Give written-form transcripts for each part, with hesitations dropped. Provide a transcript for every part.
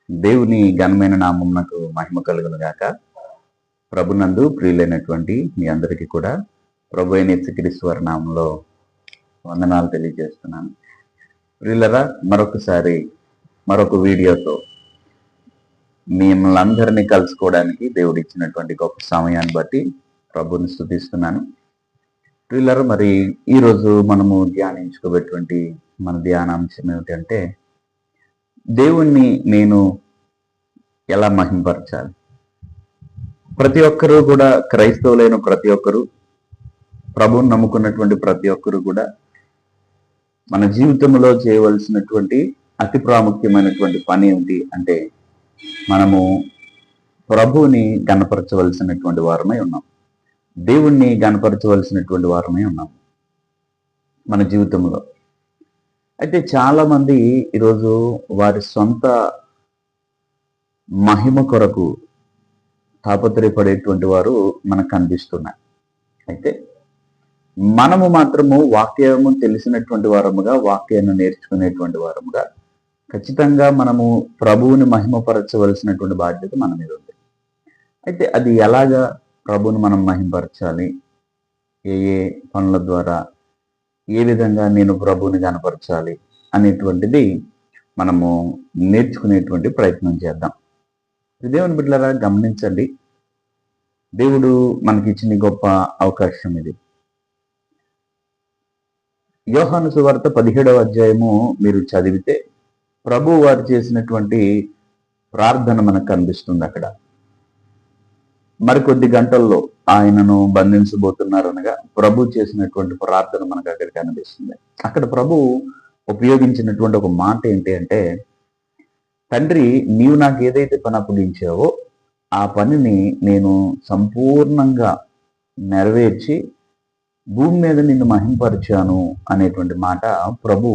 దేవుని ఘనమైన నామమునకు మహిమ కలుగును గాక. ప్రభునందు ప్రియులైనటువంటి మీ అందరికీ కూడా ప్రభు అయిన యేసుక్రీస్తు వారి నామంలో వందనాలు తెలియజేస్తున్నాను. ప్రియులరా, మరొక వీడియోతో మిమ్మల్ని అందరినీ కలుసుకోవడానికి దేవుడు ఇచ్చినటువంటి గొప్ప సమయాన్ని బట్టి ప్రభుని స్తుతిస్తున్నాను. ప్రియులరా, మరి ఈరోజు మనము ధ్యానించుకోబెట్టినటువంటి మన ధ్యానాంశం ఏమిటంటే, దేవుణ్ణి నేను ఎలా మహింపరచాలి. ప్రతి ఒక్కరూ కూడా, క్రైస్తవులైన ప్రతి ఒక్కరూ, ప్రభువుని నమ్ముకున్నటువంటి ప్రతి ఒక్కరూ కూడా మన జీవితంలో చేయవలసినటువంటి అతి ప్రాముఖ్యమైనటువంటి పని ఏమిటి అంటే, మనము ప్రభువుని గణపరచవలసినటువంటి వారమై ఉన్నాం. దేవుణ్ణి గణపరచవలసినటువంటి వారమై ఉన్నాం మన జీవితంలో. అయితే చాలా మంది ఈరోజు వారి సొంత మహిమ కొరకు తాపత్రయపడేటువంటి వారు మనకు కనిపిస్తున్నారు. అయితే మనము మాత్రము వాక్యము తెలిసినటువంటి వారముగా, వాక్యాన్ని నేర్చుకునేటువంటి వారముగా ఖచ్చితంగా మనము ప్రభువుని మహిమపరచవలసినటువంటి బాధ్యత మన మీద ఉంది. అయితే అది ఎలాగా ప్రభువుని మనం మహిమపరచాలి, ఏ ఏ పనుల ద్వారా, ఏ విధంగా నేను ప్రభువుని కనపరచాలి అనేటువంటిది మనము నేర్చుకునేటువంటి ప్రయత్నం చేద్దాం. దేవుని బిడ్డలారా, గమనించండి, దేవుడు మనకిచ్చిన గొప్ప అవకాశం ఇది. యోహాను సువార్త 17వ అధ్యాయము మీరు చదివితే ప్రభు వారు చేసినటువంటి ప్రార్థన మనకు కనిపిస్తుంది. అక్కడ మరికొద్ది గంటల్లో ఆయనను బంధించబోతున్నారు అనగా ప్రభు చేసినటువంటి ప్రార్థన మనకు అక్కడ కనిపిస్తుంది. అక్కడ ప్రభు ఉపయోగించినటువంటి ఒక మాట ఏంటి అంటే, తండ్రి, నీవు నాకు ఏదైతే పని అప్పగించావో ఆ పనిని నేను సంపూర్ణంగా నెరవేర్చి భూమి మీద నిన్ను మహింపరిచాను అనేటువంటి మాట ప్రభు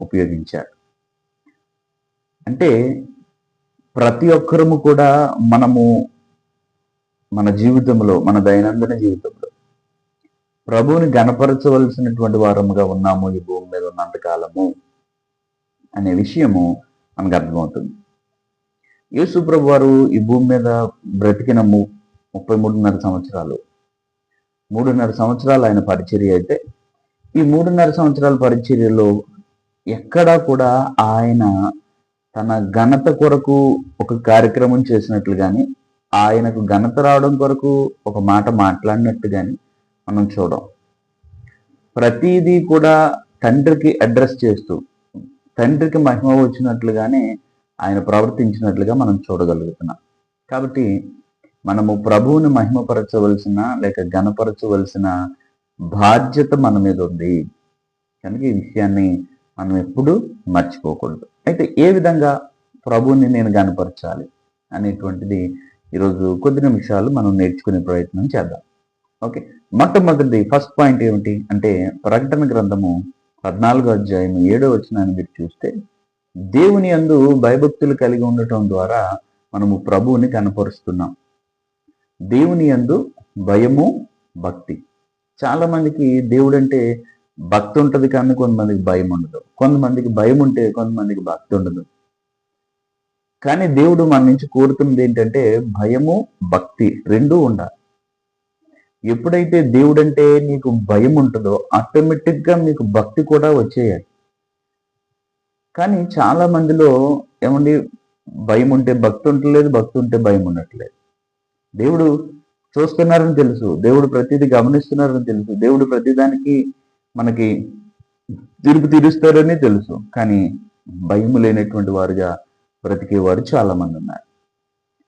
ఉపయోగించాడు. అంటే ప్రతి ఒక్కరము కూడా మనము మన జీవితంలో, మన దైనందిన జీవితంలో ప్రభువుని గణపరచవలసినటువంటి వారముగా ఉన్నాము ఈ భూమి మీద ఉన్నంత కాలము అనే విషయము మనకు అర్థమవుతుంది. యేసు ప్రభు వారు ఈ భూమి మీద బ్రతికిన 33.5 సంవత్సరాలు, 3.5 సంవత్సరాలు ఆయన పరిచర్య. అయితే ఈ 3.5 సంవత్సరాల పరిచర్యలో ఎక్కడా కూడా ఆయన తన ఘనత కొరకు ఒక కార్యక్రమం చేసినట్లు కానీ, ఆయనకు ఘనత రావడం కొరకు ఒక మాట మాట్లాడినట్టు కానీ మనం చూడం. ప్రతిదీ కూడా తండ్రికి అడ్రస్ చేస్తూ, తండ్రికి మహిమ వచ్చినట్లుగానే ఆయన ప్రవర్తించినట్లుగా మనం చూడగలుగుతున్నాం. కాబట్టి మనము ప్రభువుని మహిమపరచవలసిన లేక ఘనపరచవలసిన బాధ్యత మన మీద ఉంది. కనుక ఈ విషయాన్ని మనం ఎప్పుడూ మర్చిపోకూడదు. అయితే ఏ విధంగా ప్రభువుని నేను ఘనపరచాలి అనేటువంటిది ఈరోజు కొద్ది నిమిషాలు మనం నేర్చుకునే ప్రయత్నం చేద్దాం. ఓకే, మొట్టమొదటిది ఫస్ట్ పాయింట్ ఏమిటి అంటే, ప్రకటన గ్రంథము 14వ అధ్యాయం 7వ వచనాన్ని మీరు చూస్తే, దేవుని యందు భయభక్తులు కలిగి ఉండటం ద్వారా మనము ప్రభువుని కనపరుస్తున్నాం. దేవుని యందు భయము, భక్తి. చాలా మందికి దేవుడు అంటే భక్తి ఉంటుంది, కానీ కొంతమందికి భయం ఉండదు. కొంతమందికి భయం ఉంటే కొంతమందికి భక్తి ఉండదు. కానీ దేవుడు మన నుంచి కోరుతున్నది ఏంటంటే, భయము, భక్తి రెండూ ఉండాలి. ఎప్పుడైతే దేవుడంటే నీకు భయం ఉంటుందో ఆటోమేటిక్గా మీకు భక్తి కూడా వచ్చేయాలి. కానీ చాలా మందిలో ఏమండి, భయం ఉంటే భక్తి ఉండట్లేదు, భక్తి ఉంటే భయం ఉండట్లేదు. దేవుడు చూస్తున్నారని తెలుసు, దేవుడు ప్రతిదీ గమనిస్తున్నారని తెలుసు, దేవుడు ప్రతిదానికి మనకి తీర్పు తీరుస్తారని తెలుసు, కానీ భయం లేనటువంటి వారుగా బ్రతికేవారు చాలా మంది ఉన్నారు.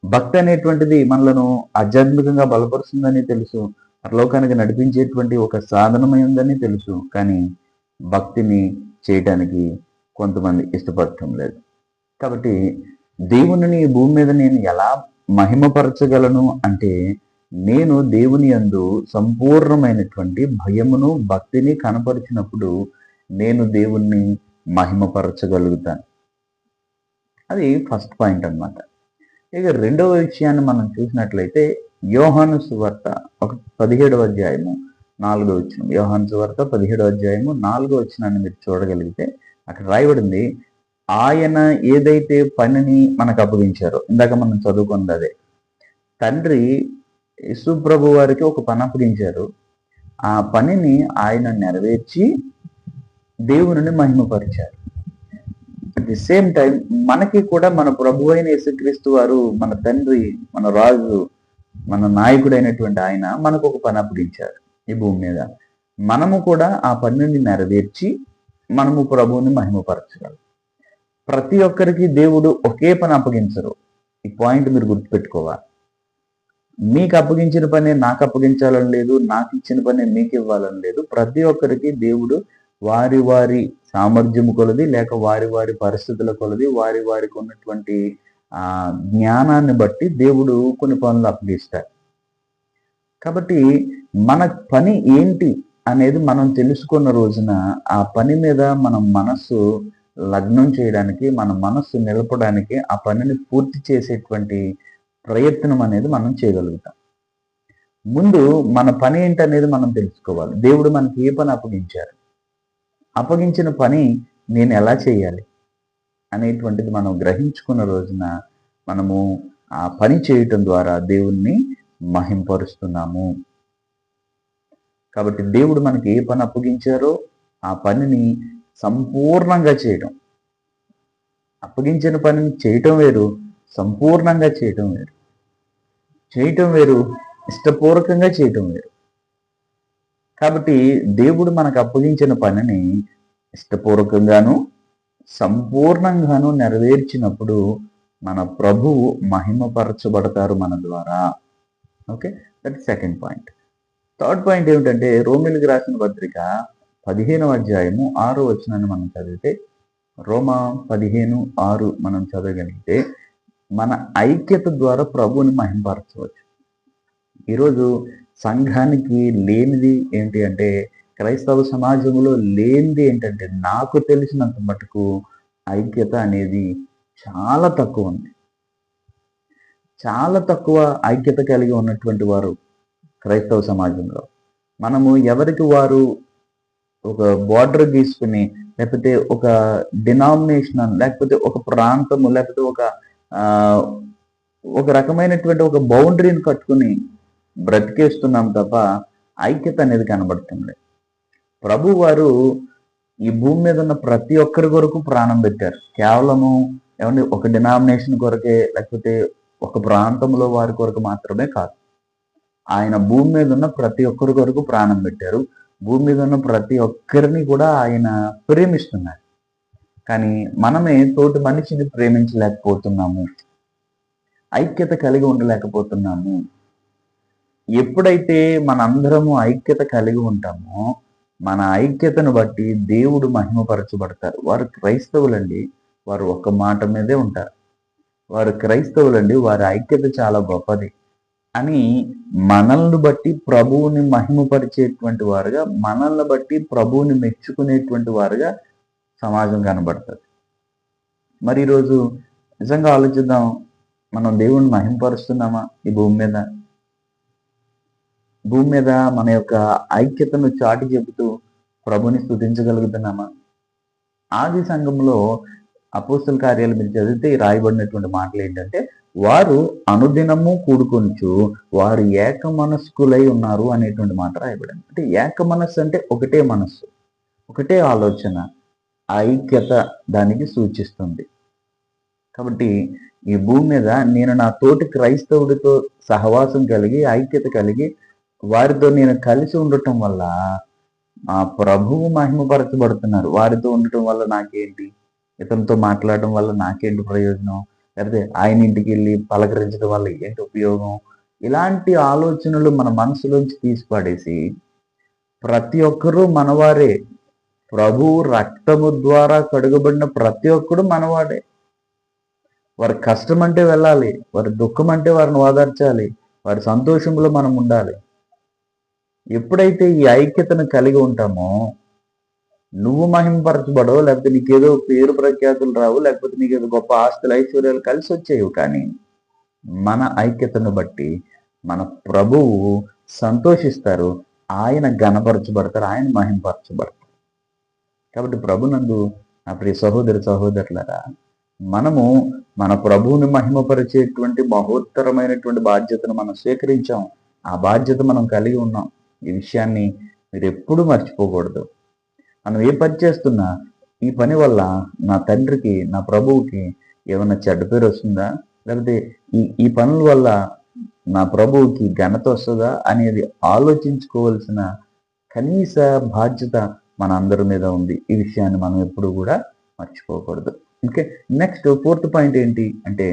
భక్తి అనేటువంటిది మనలను ఆధ్యాత్మికంగా బలపరుస్తుందని తెలుసు, పరలోకానికి నడిపించేటువంటి ఒక సాధనమై ఉందని తెలుసు, కానీ భక్తిని చేయటానికి కొంతమంది ఇష్టపడటం లేదు. కాబట్టి దేవుని భూమి మీద నేను ఎలా మహిమపరచగలను అంటే, నేను దేవుని యందు సంపూర్ణమైనటువంటి భయమును, భక్తిని కనపరిచినప్పుడు నేను దేవుణ్ణి మహిమపరచగలుగుతాను. అది ఫస్ట్ పాయింట్ అన్నమాట. ఇక రెండవ విషయాన్ని మనం చూసినట్లయితే, యోహాను సువార్త 17వ అధ్యాయము 4వ వచనం. యోహాను సువార్త 17వ అధ్యాయము 4వ వచనాన్ని మీరు చూడగలిగితే అక్కడ రాయబడింది, ఆయన ఏదైతే పనిని మనకు అప్పగించారో, ఇందాక మనం చదువుకున్నది అదే, తండ్రి యేసుప్రభు వారికి ఒక పని అప్పగించారు. ఆ పనిని ఆయన నెరవేర్చి దేవుని మహిమపరిచారు. అట్ ది సేమ్ టైం మనకి కూడా మన ప్రభు అయిన యేసుక్రీస్తు వారు, మన తండ్రి, మన రాజు, మన నాయకుడైనటువంటి ఆయన మనకు ఒక పని అప్పగించారు ఈ భూమి మీద. మనము కూడా ఆ పనిని నెరవేర్చి మనము ప్రభువుని మహిమపరచగలం. ప్రతి ఒక్కరికి దేవుడు ఒకే పని అప్పగించరు. ఈ పాయింట్ మీరు గుర్తుపెట్టుకోవాలి. మీకు అప్పగించిన పని నాకు అప్పగించాలని లేదు, నాకు ఇచ్చిన పని మీకు ఇవ్వాలని లేదు. ప్రతి ఒక్కరికి దేవుడు వారి వారి సామర్థ్యము కొలది, లేక వారి వారి పరిస్థితుల కొలది, వారి వారికి ఉన్నటువంటి జ్ఞానాన్ని బట్టి దేవుడు కొన్ని పనులు అప్పగిస్తారు. కాబట్టి మన పని ఏంటి అనేది మనం తెలుసుకున్న రోజున ఆ పని మీద మన మనస్సు లగ్నం చేయడానికి, మన మనస్సు నిలపడానికి, ఆ పనిని పూర్తి చేసేటువంటి ప్రయత్నం అనేది మనం చేయగలుగుతాం. ముందు మన పని ఏంటనేది మనం తెలుసుకోవాలి. దేవుడు మనకి ఏ పని అప్పగించారు, అప్పగించిన పని నేను ఎలా చేయాలి అనేటువంటిది మనం గ్రహించుకున్న రోజున మనము ఆ పని చేయటం ద్వారా దేవుణ్ణి మహింపరుస్తున్నాము. కాబట్టి దేవుడు మనకి ఏ పని అప్పగించారో ఆ పనిని సంపూర్ణంగా చేయటం. అప్పగించిన పనిని చేయటం వేరు, సంపూర్ణంగా చేయటం వేరు. చేయటం వేరు, ఇష్టపూర్వకంగా చేయటం వేరు. కాబట్టి దేవుడు మనకు అప్పగించిన పనిని ఇష్టపూర్వకంగాను సంపూర్ణంగాను నెరవేర్చినప్పుడు మన ప్రభువు మహిమపరచబడతారు మన ద్వారా. Okay, that second point. Third point ఏమిటంటే, రోమీయులకు రాసిన పత్రిక 15వ అధ్యాయము 6వ వచనాన్ని మనం చదివితే, రోమా 15:6 మనం చదవగలిగితే మన ఐక్యత ద్వారా ప్రభువుని మహిమపరచవచ్చు. ఈరోజు సంఘానికి లేనిది ఏంటి అంటే, క్రైస్తవ సమాజంలో లేనిది ఏంటంటే, నాకు తెలిసినంత మటుకు ఐక్యత అనేది చాలా తక్కువ ఉంది. చాలా తక్కువ ఐక్యత కలిగి ఉన్నటువంటి వారు క్రైస్తవ సమాజంలో. మనము ఎవరికి వారు ఒక బార్డర్ గీసుకుని, లేకపోతే ఒక డినామినేషన్, లేకపోతే ఒక ప్రాంతము, లేకపోతే ఒక రకమైనటువంటి ఒక బౌండరీని కట్టుకుని బ్రతికేస్తున్నాం తప్ప ఐక్యత అనేది కనబడుతుంది. ప్రభు వారు ఈ భూమి మీద ఉన్న ప్రతి ఒక్కరి కొరకు ప్రాణం పెట్టారు. కేవలము ఏమంటే ఒక డినామినేషన్ కొరకే, లేకపోతే ఒక ప్రాంతంలో వారి కొరకు మాత్రమే కాదు. ఆయన భూమి మీద ఉన్న ప్రతి ఒక్కరి కొరకు ప్రాణం పెట్టారు. భూమి మీద ఉన్న ప్రతి ఒక్కరిని కూడా ఆయన ప్రేమిస్తున్నారు. కానీ మనమే తోటి మనిషిని ప్రేమించలేకపోతున్నాము, ఐక్యత కలిగి ఉండలేకపోతున్నాము. ఎప్పుడైతే మనందరము ఐక్యత కలిగి ఉంటామో మన ఐక్యతను బట్టి దేవుడు మహిమపరచబడతారు. వారు క్రైస్తవులండి, వారు ఒక్క మాట మీదే ఉంటారు. వారు క్రైస్తవులండి, వారి ఐక్యత చాలా గొప్పది అని మనల్ని బట్టి ప్రభువుని మహిమపరిచేటువంటి వారుగా, మనల్ని బట్టి ప్రభువుని మెచ్చుకునేటువంటి వారుగా సమాజం కనబడుతుంది. మరి ఈరోజు నిజంగా ఆలోచిద్దాం, మనం దేవుణ్ణి మహిమపరుస్తున్నామా? ఈ భూమి మీద మన యొక్క ఐక్యతను చాటి చెబుతూ ప్రభుని స్తుతించగలుగుతున్నామా? ఆది సంఘంలో అపోస్తల కార్యాలు మీరు చదివితే రాయబడినటువంటి మాటలు ఏంటంటే, వారు అనుదినము కూడుకొనుచు వారు ఏక మనస్కులై ఉన్నారు అనేటువంటి మాట రాయబడింది. అంటే ఏక మనస్సు అంటే ఒకటే మనస్సు, ఒకటే ఆలోచన, ఐక్యత దానికి సూచిస్తుంది. కాబట్టి ఈ భూమి మీద నేను నా తోటి క్రైస్తవుడితో సహవాసం కలిగి, ఐక్యత కలిగి, వారితో నేను కలిసి ఉండటం వల్ల ఆ ప్రభువు మహిమపరచబడుతున్నారు. వారితో ఉండటం వల్ల నాకేంటి, ఇతనితో మాట్లాడడం వల్ల నాకేంటి ప్రయోజనం, లేకపోతే ఆయన ఇంటికి వెళ్ళి పలకరించడం వల్ల ఏంటి ఉపయోగం, ఇలాంటి ఆలోచనలు మన మనసులోంచి తీసిపడేసి ప్రతి ఒక్కరూ మనవారే, ప్రభువు రక్తము ద్వారా కడుగబడిన ప్రతి ఒక్కడు మనవాడే. వారి కష్టం అంటే వెళ్ళాలి, వారి దుఃఖం అంటే వారిని ఓదార్చాలి, వారి సంతోషంలో మనం ఉండాలి. ఎప్పుడైతే ఈ ఐక్యతను కలిగి ఉంటామో నువ్వు మహిమపరచబడవు, లేకపోతే నీకేదో పేరు ప్రఖ్యాతులు రావు, లేకపోతే నీకేదో గొప్ప ఆస్తులు ఐశ్వర్యాలు కలిసి వచ్చేవి. కానీ మన ఐక్యతను బట్టి మన ప్రభువు సంతోషిస్తారు, ఆయన ఘనపరచబడతారు, ఆయన మహిమపరచబడతారు. కాబట్టి ప్రభునందు నా ప్రియ సహోదరులారా, మనము మన ప్రభువుని మహిమపరిచేటువంటి మహోత్తరమైనటువంటి బాధ్యతను మనం స్వీకరించాం. ఆ బాధ్యత మనం కలిగి ఉన్నాం. ఈ విషయాన్ని మీరు ఎప్పుడూ మర్చిపోకూడదు. మనం ఏ పని చేస్తున్నా ఈ పని వల్ల నా తండ్రికి, నా ప్రభువుకి ఏమైనా చెడ్డ పేరు వస్తుందా, లేకపోతే ఈ పనుల వల్ల నా ప్రభువుకి ఘనత వస్తుందా అనేది ఆలోచించుకోవాల్సిన కనీస బాధ్యత మన అందరి మీద ఉంది. ఈ విషయాన్ని మనం ఎప్పుడు కూడా మర్చిపోకూడదు. ఓకే, నెక్స్ట్ 4th పాయింట్ ఏంటి అంటే,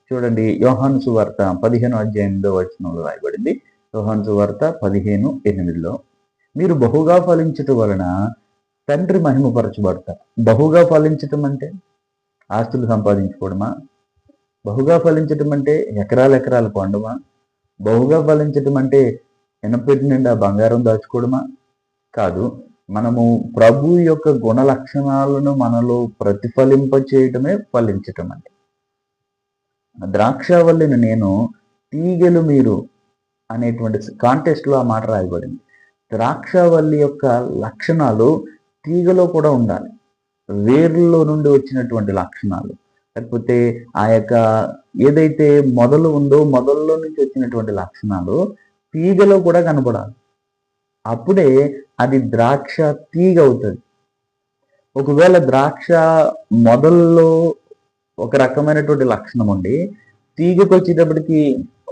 చూడండి, యోహాను సువార్త 15:8 రాయబడింది. యోహాను సువార్త 15:8 మీరు బహుగా ఫలించటం వలన తండ్రి మహిమపరచబడతారు. బహుగా ఫలించటం అంటే ఆస్తులు సంపాదించుకోవడమా? బహుగా ఫలించటం అంటే ఎకరాలు పండుమా? బహుగా ఫలించటం అంటే ఎనపెట్టి నిండా బంగారం దాచుకోవడమా? కాదు. మనము ప్రభు యొక్క గుణ లక్షణాలను మనలో ప్రతిఫలింప చేయటమే ఫలించటం అంటే. ద్రాక్షావల్లిని నేను, తీగలు మీరు అనేటువంటి కాంటెస్ట్లో ఆ మాట రాయబడింది. ద్రాక్షావల్లి యొక్క లక్షణాలు తీగలో కూడా ఉండాలి. వేర్లలో నుండి వచ్చినటువంటి లక్షణాలు, లేకపోతే ఆ యొక్క ఏదైతే మొదలు ఉందో మొదల్లో నుంచి వచ్చినటువంటి లక్షణాలు తీగలో కూడా కనపడాలి. అప్పుడే అది ద్రాక్ష తీగ అవుతుంది. ఒకవేళ ద్రాక్ష మొదల్లో ఒక రకమైనటువంటి లక్షణం ఉండి తీగకు వచ్చేటప్పటికి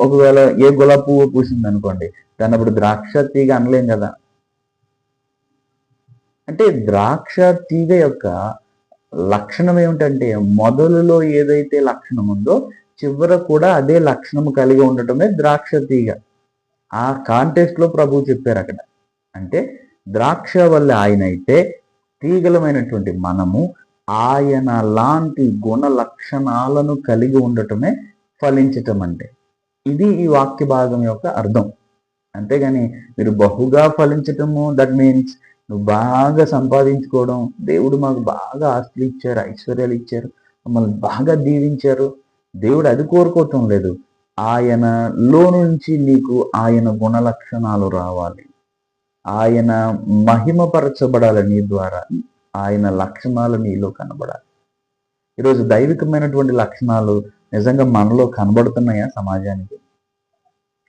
ఒకవేళ ఏ గులాబీ పువ్వు పూసింది అనుకోండి, దాన్ని అప్పుడు ద్రాక్ష తీగ అనలేం కదా. అంటే ద్రాక్ష తీగ యొక్క లక్షణం ఏమిటంటే, మొదలులో ఏదైతే లక్షణం ఉందో చివర కూడా అదే లక్షణం కలిగి ఉండటమే ద్రాక్ష తీగ. ఆ కాంటెక్స్ట్ లో ప్రభువు చెప్పారు అక్కడ. అంటే ద్రాక్ష వల్ల ఆయన అయితే తీగలమైనటువంటి మనము ఆయన లాంటి గుణ లక్షణాలను కలిగి ఉండటమే ఫలించటం అంటే. ఇది ఈ వాక్య భాగం యొక్క అర్థం. అంతేగాని మీరు బహుగా ఫలించటము దట్ మీన్స్ నువ్వు బాగా సంపాదించుకోవడం, దేవుడు మాకు బాగా ఆస్తులు ఇచ్చారు, ఐశ్వర్యాలు ఇచ్చారు, మమ్మల్ని బాగా దీవించారు, దేవుడు అది కోరుకోవటం లేదు. ఆయనలో నుంచి నీకు ఆయన గుణ లక్షణాలు రావాలి, ఆయన మహిమపరచబడాలి, నీ ద్వారా ఆయన లక్షణాలు నీలో కనబడాలి. ఈరోజు దైవికమైనటువంటి లక్షణాలు నిజంగా మనలో కనబడుతున్నాయా సమాజానికి?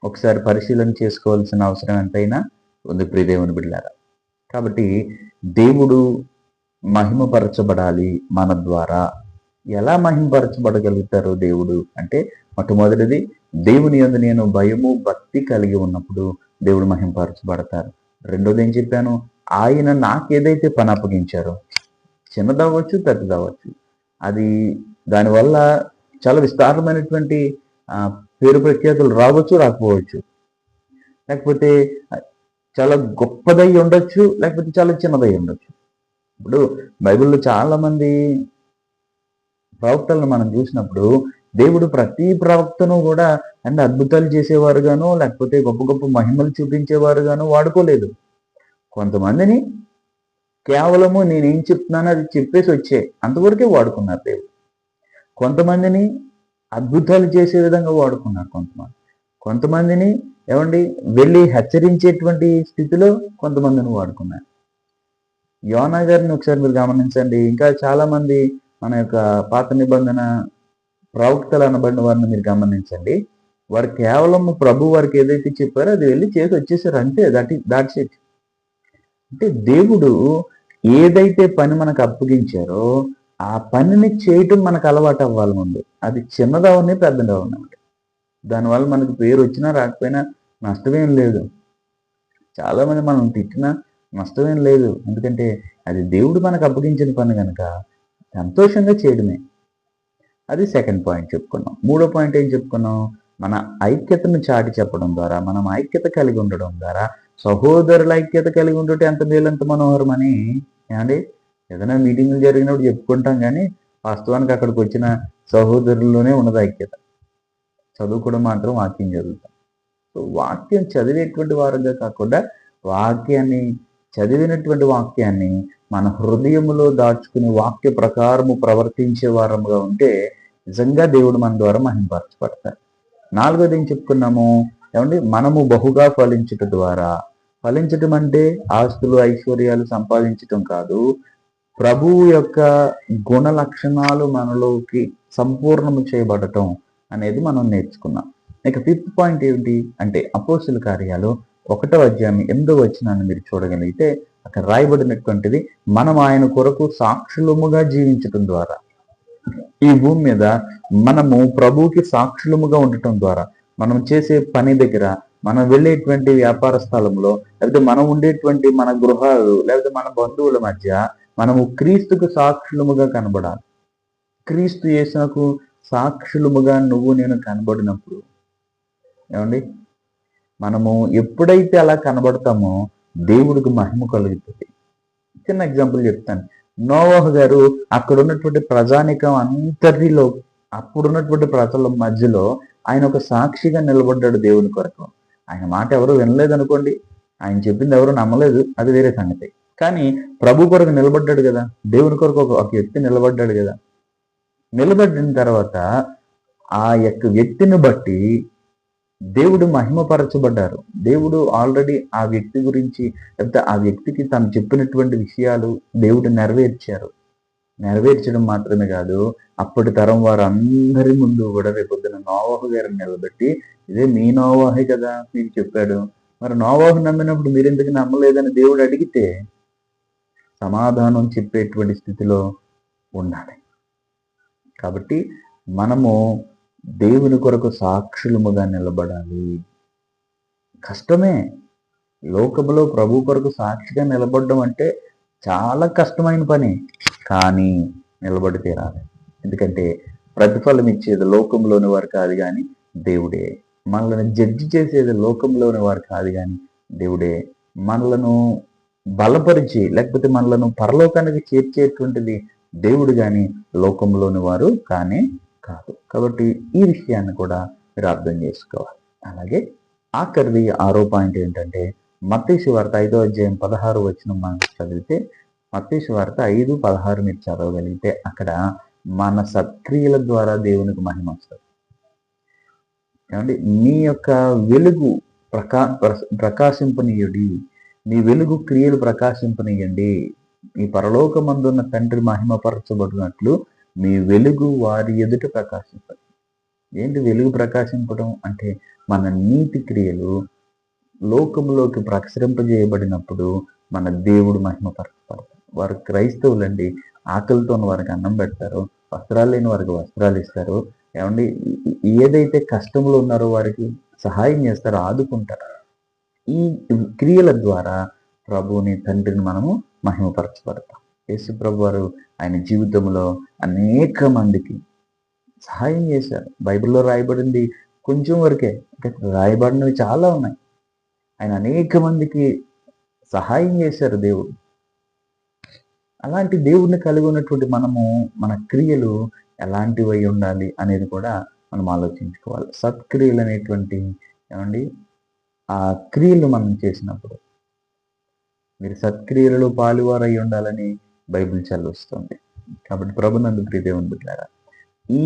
ఒకసారి పరిశీలన చేసుకోవాల్సిన అవసరం ఎంతైనా ఉంది ప్రియదేవుని బిడ్డలారా. కాబట్టి దేవుడు మహిమపరచబడాలి మన ద్వారా. ఎలా మహిమపరచబడగలుగుతారు దేవుడు అంటే, మొట్టమొదటిది దేవుని యందు నేను భయము భక్తి కలిగి ఉన్నప్పుడు దేవుడు మహిమపరచబడతారు. రెండోది ఏం చెప్పాను, ఆయన నాకు ఏదైతే పని అప్పగించారో, చిన్నదవ్వచ్చు పెద్దదవ్వచ్చు, అది దానివల్ల చాలా విస్తారమైనటువంటి పేరు ప్రఖ్యాతులు రావచ్చు రాకపోవచ్చు, లేకపోతే చాలా గొప్పదై ఉండొచ్చు, లేకపోతే చాలా చిన్నదై ఉండొచ్చు. ఇప్పుడు బైబిల్లో చాలా మంది ప్రవక్తలను మనం చూసినప్పుడు దేవుడు ప్రతి ప్రవక్తను కూడా అంటే అద్భుతాలు చేసేవారుగాను, లేకపోతే గొప్ప గొప్ప మహిమలు చూపించేవారుగాను వాడుకోలేదు. కొంతమందిని కేవలము నేనేం చెప్తున్నానో అది చెప్పేసి వచ్చే అంతవరకే వాడుకున్నారు దేవుడు. కొంతమందిని అద్భుతాలు చేసే విధంగా వాడుకున్నారు. కొంతమందిని ఏమండి వెళ్ళి హెచ్చరించేటువంటి స్థితిలో కొంతమందిని వాడుకున్నారు. యోనా గారిని ఒకసారి మీరు గమనించండి. ఇంకా చాలా మంది మన యొక్క పాత నిబంధన ప్రవక్తలు అనబడిన వారిని మీరు గమనించండి. వారు కేవలం ప్రభు వారికి ఏదైతే చెప్పారో అది వెళ్ళి చేసి వచ్చేసారు, అంతే. That's it. అంటే దేవుడు ఏదైతే పని మనకు అప్పగించారో ఆ పనిని చేయటం మనకు అలవాటు అవ్వాలి ముందు. అది చిన్నదవని పెద్దదవని, దానివల్ల మనకు పేరు వచ్చినా రాకపోయినా నష్టమేం లేదు. చాలామంది మనం తిట్టినా నష్టమేం లేదు. ఎందుకంటే అది దేవుడు మనకు అప్పగించిన పని కనుక సంతోషంగా చేయడమే. అది సెకండ్ పాయింట్ చెప్పుకున్నాం. మూడో పాయింట్ ఏం చెప్పుకున్నాం, మన ఐక్యతను చాటి చెప్పడం ద్వారా, మనం ఐక్యత కలిగి ఉండడం ద్వారా, సహోదరుల ఐక్యత కలిగి ఉండటం ఎంత మేలంత మనోహరం అని ఏమండి ఏదైనా మీటింగ్లు జరిగినప్పుడు చెప్పుకుంటాం, కానీ వాస్తవానికి అక్కడికి వచ్చిన సహోదరుల్లోనే ఉన్నది ఐక్యత. చదువుకోవడం మాత్రం వాక్యం చదువుతాం. సో వాక్యం చదివేటువంటి వారుగా కాకుండా వాక్యాన్ని చదివినటువంటి వాక్యాన్ని మన హృదయములో దాచుకుని వాక్య ప్రకారము ప్రవర్తించే వారముగా ఉంటే నిజంగా దేవుడు మన ద్వారా మహిమపరచబడతారు. నాలుగోది ఏం చెప్పుకున్నాము ఏమండి, మనము బహుగా ఫలించటం ద్వారా. ఫలించటం అంటే ఆస్తులు ఐశ్వర్యాలు సంపాదించటం కాదు, ప్రభువు యొక్క గుణ లక్షణాలు మనలోకి సంపూర్ణము చేయబడటం అనేది మనం నేర్చుకున్నాం. ఇక 5th పాయింట్ ఏంటి అంటే అపోస్తుల కార్యాలు 1వ అధ్యాయం 8వ వచనాన్ని మీరు చూడగలిగితే అక్కడ రాయబడినటువంటిది, మనం ఆయన కొరకు సాక్షులముగా జీవించటం ద్వారా, ఈ భూమి మీద మనము ప్రభువుకి సాక్షులముగా ఉండటం ద్వారా, మనం చేసే పని దగ్గర, మనం వెళ్ళేటువంటి వ్యాపార స్థలంలో, లేకపోతే మనం ఉండేటువంటి మన గృహాలు, లేకపోతే మన బంధువుల మధ్య మనము క్రీస్తుకు సాక్షులముగా కనబడాలి. క్రీస్తు యేసునకు సాక్షులముగా నువ్వు నేను కనబడినప్పుడు ఏమండి, మనము ఎప్పుడైతే అలా కనబడతామో దేవుడికి మహిమ కలుగుతుంది. చిన్న ఎగ్జాంపుల్ చెప్తాను. నోవహు గారు అక్కడ ఉన్నటువంటి ప్రజానికం అంతటిలో, అప్పుడున్నటువంటి ప్రజల మధ్యలో ఆయన ఒక సాక్షిగా నిలబడ్డాడు దేవుని కొరకు. ఆయన మాట ఎవరు వినలేదు అనుకోండి, ఆయన చెప్పింది ఎవరు నమ్మలేదు, అది వేరే సంగతి. కానీ ప్రభు కొరకు నిలబడ్డాడు కదా, దేవుని కొరకు ఒక వ్యక్తి నిలబడ్డాడు కదా. నిలబడిన తర్వాత ఆ యొక్క వ్యక్తిని బట్టి దేవుడు మహిమపరచబడ్డారు. దేవుడు ఆల్రెడీ ఆ వ్యక్తి గురించి, లేకపోతే ఆ వ్యక్తికి తను చెప్పినటువంటి విషయాలు దేవుడు నెరవేర్చడం మాత్రమే కాదు, అప్పటి తరం వారు అందరి ముందు కూడా రేపొద్దున నోవహు గారిని నిలబెట్టి, ఇదే మీ నోవాహే కదా మీకు చెప్పాడు, మరి నోవాహు నమ్మినప్పుడు మీరెందుకు నమ్మలేదని దేవుడు అడిగితే సమాధానం చెప్పేటువంటి స్థితిలో ఉండాలి. కాబట్టి మనము దేవుని కొరకు సాక్షులముగా నిలబడాలి. కష్టమే, లోకములో ప్రభు కొరకు సాక్షిగా నిలబడడం అంటే చాలా కష్టమైన పని, కానీ నిలబడి తీరాలి. ఎందుకంటే ప్రతిఫలం ఇచ్చేది లోకంలోని వారు కాదు కానీ దేవుడే. మనల్ని జడ్జి చేసేది లోకంలోని వారు కాదు కానీ దేవుడే. మనలను బలపరిచి, లేకపోతే మనలను పరలోకానికి చేర్చేటువంటిది దేవుడు కానీ లోకంలోని వారు కానీ కాదు. కాబట్టి ఈ విషయాన్ని కూడా మీరు అర్థం చేసుకోవాలి. అలాగే ఆఖరిది 6వ పాయింట్ ఏంటంటే, మత్తయి సువార్త 5వ అధ్యాయం 16వ వచనం మనం చదివితే, మత్తయి సువార్త 5:16 మీరు చదవగలిగితే అక్కడ మన సత్క్రియల ద్వారా దేవునికి మహిమ వస్తుంది. ఏమండి, మీ యొక్క వెలుగు ప్రకాశింపనీయుడి, మీ వెలుగు క్రియలు ప్రకాశింపనీయండి. ఈ పరలోకమందున్న తండ్రి మహిమపరచబడినట్లు మీ వెలుగు వారి ఎదుట ప్రకాశింపదు. ఏంటి వెలుగు ప్రకాశింపడం అంటే, మన నీతి క్రియలు లోకంలోకి ప్రసరింపజేయబడినప్పుడు మన దేవుడు మహిమపరచబడతారు. వారు క్రైస్తవులండి, ఆకలితో వారికి అన్నం పెడతారు, వస్త్రాలు లేని వారికి వస్త్రాలు ఇస్తారు. ఏమండి, ఏదైతే కష్టంలో ఉన్నారో వారికి సహాయం చేస్తారో, ఆదుకుంటారు. ఈ క్రియల ద్వారా ప్రభువుని తండ్రిని మనము మహిమపరచబడతాం. యేసు ప్రభు వారు ఆయన జీవితంలో అనేక మందికి సహాయం చేశారు. బైబిల్లో రాయబడింది కొంచెం వరకే, రాయబడినవి చాలా ఉన్నాయి. ఆయన అనేక మందికి సహాయం చేశారు దేవుడు. అలాంటి దేవుడిని కలిగి ఉన్నటువంటి మనము మన క్రియలు ఎలాంటివి ఉండాలి అనేది కూడా మనం ఆలోచించుకోవాలి. సత్క్రియలు అనేటువంటి ఏమండి, ఆ క్రియలు మనం చేసినప్పుడు మీరు సత్క్రియలలో పాలువారై ఉండాలని బైబిల్ చదివిస్తుంది. కాబట్టి ప్రభునందు ప్రియ దేవుని బిడ్డలారా, ఈ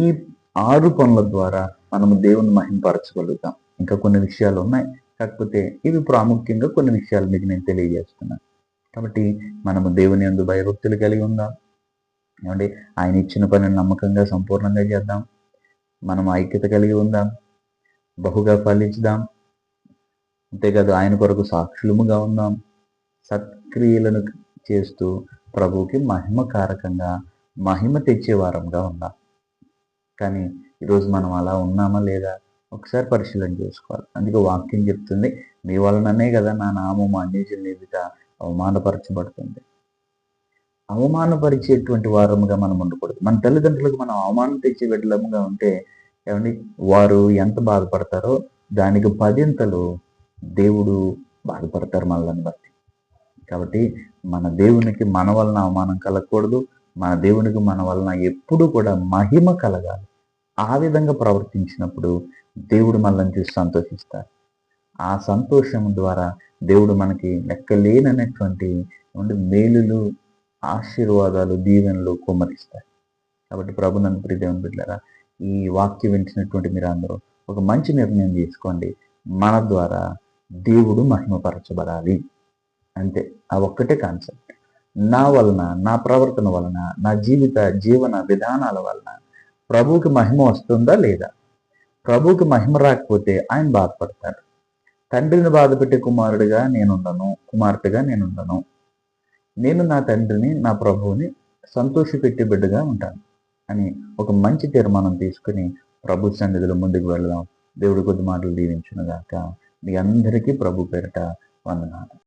6 పనుల ద్వారా మనము దేవుని మహిమపరచగలుగుతాం. ఇంకా కొన్ని విషయాలు ఉన్నాయి, కాకపోతే ఇవి ప్రాముఖ్యంగా కొన్ని విషయాలు మీకు నేను తెలియజేస్తున్నాను. కాబట్టి మనము దేవుని యందు భయభక్తులు కలిగి ఉందాం. ఏమండి, ఆయన ఇచ్చిన పనిని నమ్మకంగా సంపూర్ణంగా చేద్దాం. మనం ఐక్యత కలిగి ఉందాం, బహుగా ఫలించుదాం. అంతేకాదు ఆయన కొరకు సాక్షులముగా ఉందాం. సత్క్రియలను చేస్తూ ప్రభువుకి మహిమకారకంగా, మహిమ తెచ్చే వారంగా ఉందాం. కానీ ఈరోజు మనం అలా ఉన్నామా లేదా ఒకసారి పరిశీలన చేసుకోవాలి. అందుకే వాక్యం చెప్తుంది, మీ వలననే కదా నా నామం అన్యజనుల ఎదుట అవమానపరచబడుతుంది. అవమానపరిచేటువంటి వారముగా మనం ఉండకూడదు. మన తల్లిదండ్రులకు మనం అవమానం తెచ్చే బిడ్డలముగా ఉంటే ఏమండి, వారు ఎంత బాధపడతారో దానికి 10 దేవుడు బాధపడతారు మనల్ని బట్టి. కాబట్టి మన దేవునికి మన వలన అవమానం కలగకూడదు. మన దేవునికి మన వలన ఎప్పుడు కూడా మహిమ కలగాలి. ఆ విధంగా ప్రవర్తించినప్పుడు దేవుడు మనల్ని చూసి సంతోషిస్తారు. ఆ సంతోషం ద్వారా దేవుడు మనకి లెక్కలేనటువంటి మేలులు, ఆశీర్వాదాలు, దీవెనలు కుమ్మరిస్తారు. కాబట్టి ప్రభునందు ప్రియ దేవుని బిడ్డలారా, ఈ వాక్యం వింటున్నటువంటి మీరు అందరూ ఒక మంచి నిర్ణయం తీసుకోండి. మన ద్వారా దేవుడు మహిమపరచబడాలి, అంతే. ఆ ఒక్కటే కాన్సెప్ట్. నా వలన, నా ప్రవర్తన వలన, నా జీవన విధానాల వలన ప్రభువుకి మహిమ వస్తుందా లేదా? ప్రభువుకి మహిమ రాకపోతే ఆయన బాధపడతాడు. తండ్రిని బాధపెట్టే కుమారుడిగా నేనుండను, కుమార్తెగా నేనుండను. నేను నా తండ్రిని, నా ప్రభువుని సంతోషపెట్టే బిడ్డగా ఉంటాను అని ఒక మంచి తీర్మానం తీసుకుని ప్రభు సన్నిధిలో ముందుకు వెళదాం. దేవుడి కొద్ది మాటలు దీవించునుగాక. మీ అందరికీ ప్రభు పేరిట వందనాలు.